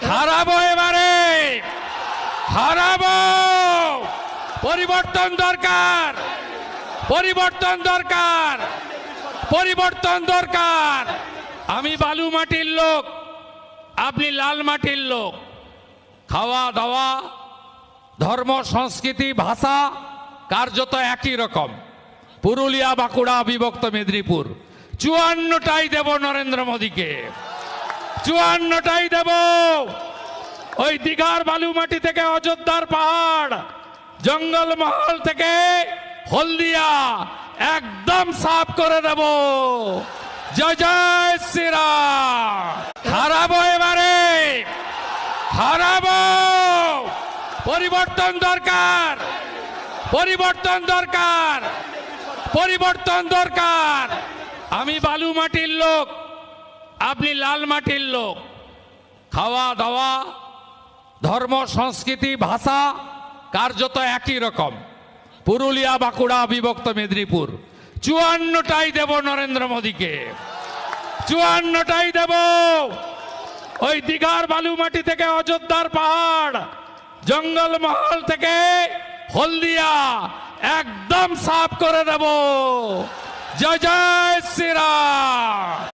হারাবো এবারে, হারাবো। পরিবর্তন দরকার, পরিবর্তন দরকার, পরিবর্তন দরকার। আমি বালু মাটির লোক, আপনি লাল মাটির লোক। খাওয়া দাওয়া, ধর্ম, সংস্কৃতি, ভাষা কার্যত একই রকম। পুরুলিয়া, বাঁকুড়া, বিভক্ত মেদিনীপুর, 54টাই দেব নরেন্দ্র মোদীকে, 54টাই দেব। ওই দীঘার বালুমাটি থেকে অযোধ্যার পাহাড়, জঙ্গলমহল থেকে হলদিয়া একদম সাফ করে দেব। জয় জয় শ্রীরাম। হারাবো এবারে, হারাবো। পরিবর্তন দরকার, পরিবর্তন দরকার, পরিবর্তন দরকার। আমি বালু মাটির লোক, আপনি লাল মাটির লোক। খাওয়া দাওয়া, ধর্ম, সংস্কৃতি, ভাষা কার্যত একই রকম। পুরুলিয়া, বাঁকুড়া, বিভক্ত মেদিনীপুর, 54টাই দেব নরেন্দ্র মোদীকে, 54টাই দেব। ওই দীঘার বালুমাটি থেকে অযোধ্যার পাহাড়, জঙ্গলমহল থেকে হলদিয়া একদম সাফ করে দেব। জয় জয় শ্রীরাম।